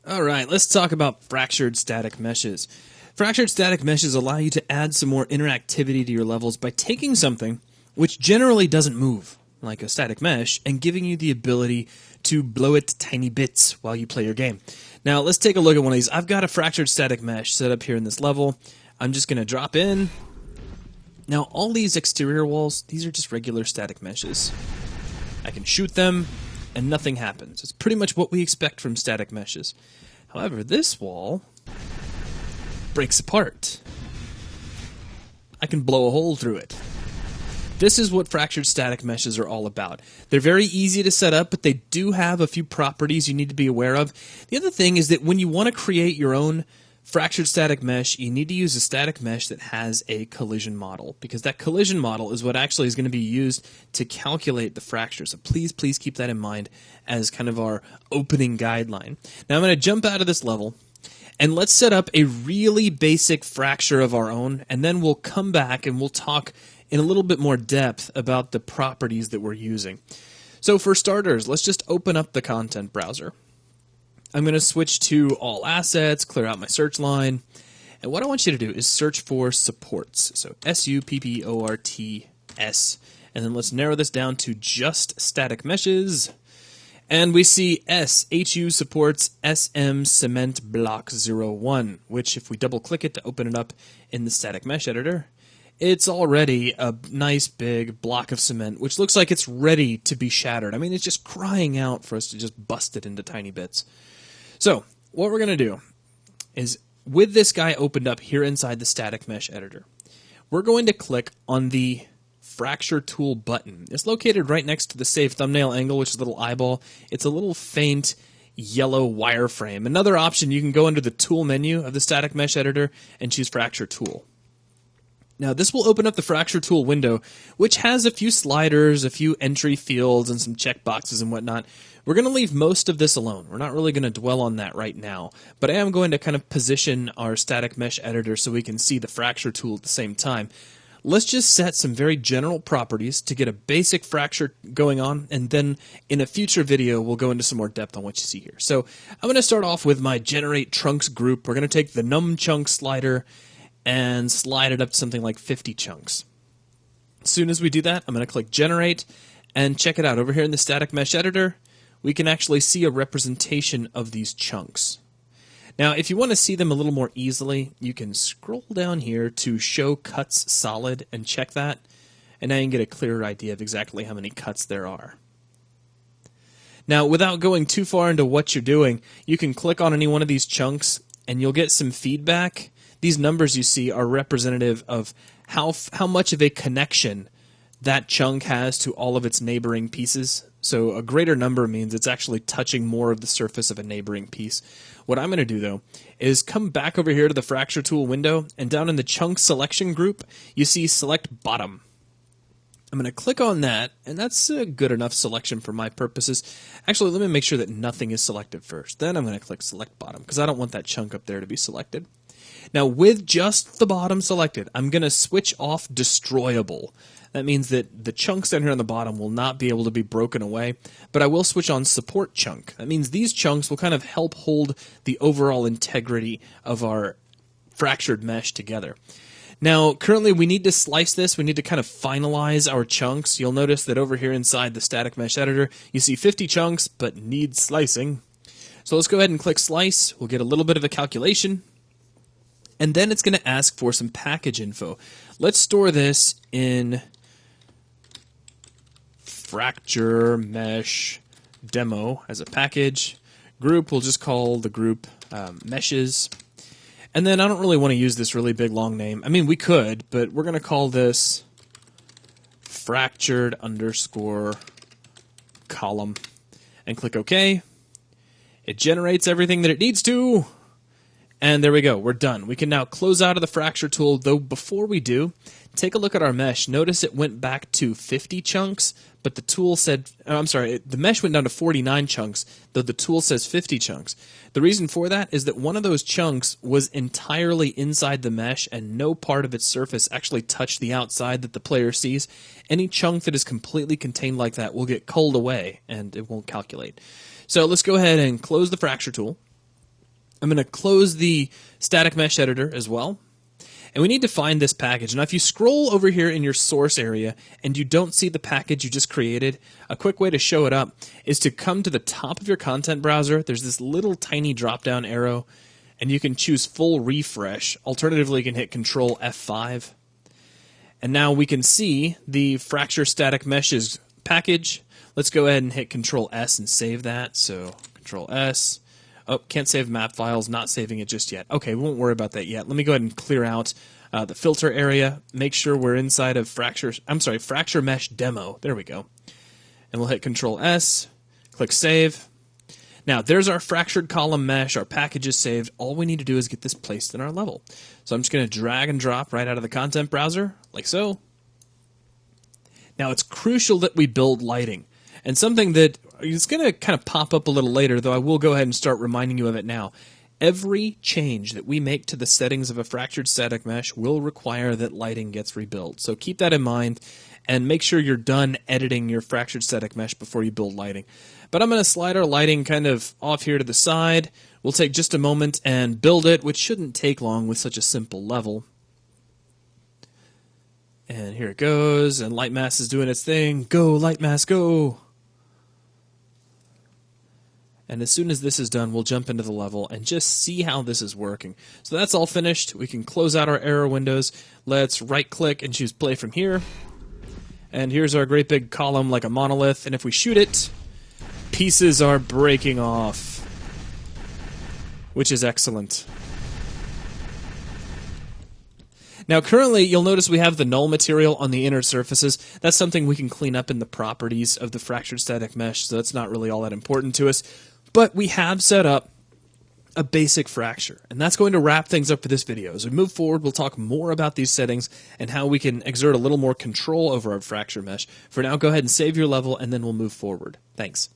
Alright, let's talk about fractured static meshes. Fractured static meshes allow you to add some more interactivity to your levels by taking something which generally doesn't move, like a static mesh, and giving you the ability to blow it to tiny bits while you play your game. Now, let's take a look at one of these. I've got a fractured static mesh set up here in this level. I'm just going to drop in. Now, all these exterior walls, these are just regular static meshes. I can shoot them, and nothing happens. It's pretty much what we expect from static meshes. However, this wall breaks apart. I can blow a hole through it. This is what fractured static meshes are all about. They're very easy to set up, but they do have a few properties you need to be aware of. The other thing is that when you want to create your own fractured static mesh, you need to use a static mesh that has a collision model, because that collision model is what actually is going to be used to calculate the fracture. So please keep that in mind as kind of our opening guideline. Now I'm going to jump out of this level, and let's set up a really basic fracture of our own, and then we'll come back and we'll talk in a little bit more depth about the properties that we're using. So for starters, let's just open up the content browser. I'm going to switch to all assets, clear out my search line, and what I want you to do is search for supports. So supports, and then let's narrow this down to just static meshes. And we see SHU supports SM Cement Block 01, which if we double click it to open it up in the static mesh editor, it's already a nice big block of cement, which looks like it's ready to be shattered. I mean, it's just crying out for us to just bust it into tiny bits. So what we're going to do is, with this guy opened up here inside the static mesh editor, we're going to click on the fracture tool button. It's located right next to the save thumbnail angle, which is a little eyeball. It's a little faint yellow wireframe. Another option, you can go under the tool menu of the static mesh editor and choose fracture tool. Now this will open up the fracture tool window, which has a few sliders, a few entry fields, and some checkboxes and whatnot. We're going to leave most of this alone. We're not really going to dwell on that right now, but I am going to kind of position our static mesh editor so we can see the fracture tool at the same time. Let's just set some very general properties to get a basic fracture going on, and then in a future video we'll go into some more depth on what you see here. So I'm going to start off with my generate trunks group. We're going to take the num chunk slider and slide it up to something like 50 chunks. As soon as we do that, I'm going to click generate, and check it out. Over here in the static mesh editor, we can actually see a representation of these chunks. Now, if you want to see them a little more easily, you can scroll down here to show cuts solid and check that, and now you can get a clearer idea of exactly how many cuts there are. Now, without going too far into what you're doing, you can click on any one of these chunks and you'll get some feedback. These numbers you see are representative of how much of a connection that chunk has to all of its neighboring pieces. So a greater number means it's actually touching more of the surface of a neighboring piece. What I'm going to do, though, is come back over here to the fracture tool window, and down in the chunk selection group, you see select bottom. I'm going to click on that, and that's a good enough selection for my purposes. Actually, let me make sure that nothing is selected first. Then I'm going to click select bottom, because I don't want that chunk up there to be selected. Now, with just the bottom selected, I'm going to switch off destroyable. That means that the chunks down here on the bottom will not be able to be broken away, but I will switch on support chunk. That means these chunks will kind of help hold the overall integrity of our fractured mesh together. Now, currently we need to slice this. We need to kind of finalize our chunks. You'll notice that over here inside the static mesh editor, you see 50 chunks, but need slicing. So let's go ahead and click slice. We'll get a little bit of a calculation. And then it's going to ask for some package info. Let's store this in fracture mesh demo as a package. Group, we'll just call the group meshes. And then I don't really want to use this really big long name. I mean, we could, but we're going to call this fractured underscore column and click OK. It generates everything that it needs to. And there we go, we're done. We can now close out of the fracture tool, though before we do, take a look at our mesh. Notice it went back to 50 chunks, but the tool said, the mesh went down to 49 chunks, though the tool says 50 chunks. The reason for that is that one of those chunks was entirely inside the mesh and no part of its surface actually touched the outside that the player sees. Any chunk that is completely contained like that will get culled away and it won't calculate. So let's go ahead and close the fracture tool. I'm going to close the static mesh editor as well. And we need to find this package. Now, if you scroll over here in your source area and you don't see the package you just created, a quick way to show it up is to come to the top of your content browser. There's this little tiny drop-down arrow, and you can choose full refresh. Alternatively, you can hit Control F5. And now we can see the Fracture Static Meshes package. Let's go ahead and hit Control S and save that. So Control S. Oh, can't save map files, not saving it just yet. Okay, we won't worry about that yet. Let me go ahead and clear out the filter area. Make sure we're inside of Fracture Mesh Demo. There we go. And we'll hit Control S, click Save. Now, there's our fractured column mesh. Our package is saved. All we need to do is get this placed in our level. So I'm just going to drag and drop right out of the content browser, like so. Now, it's crucial that we build lighting. And something that is going to kind of pop up a little later, though I will go ahead and start reminding you of it now. Every change that we make to the settings of a fractured static mesh will require that lighting gets rebuilt. So keep that in mind and make sure you're done editing your fractured static mesh before you build lighting. But I'm going to slide our lighting kind of off here to the side. We'll take just a moment and build it, which shouldn't take long with such a simple level. And here it goes, and Lightmass is doing its thing. Go, Lightmass, go! And as soon as this is done, we'll jump into the level and just see how this is working. So that's all finished. We can close out our arrow windows. Let's right-click and choose Play from here. And here's our great big column like a monolith. And if we shoot it, pieces are breaking off, which is excellent. Now, currently, you'll notice we have the null material on the inner surfaces. That's something we can clean up in the properties of the fractured static mesh, so that's not really all that important to us. But we have set up a basic fracture, and that's going to wrap things up for this video. As we move forward, we'll talk more about these settings and how we can exert a little more control over our fracture mesh. For now, go ahead and save your level, and then we'll move forward. Thanks.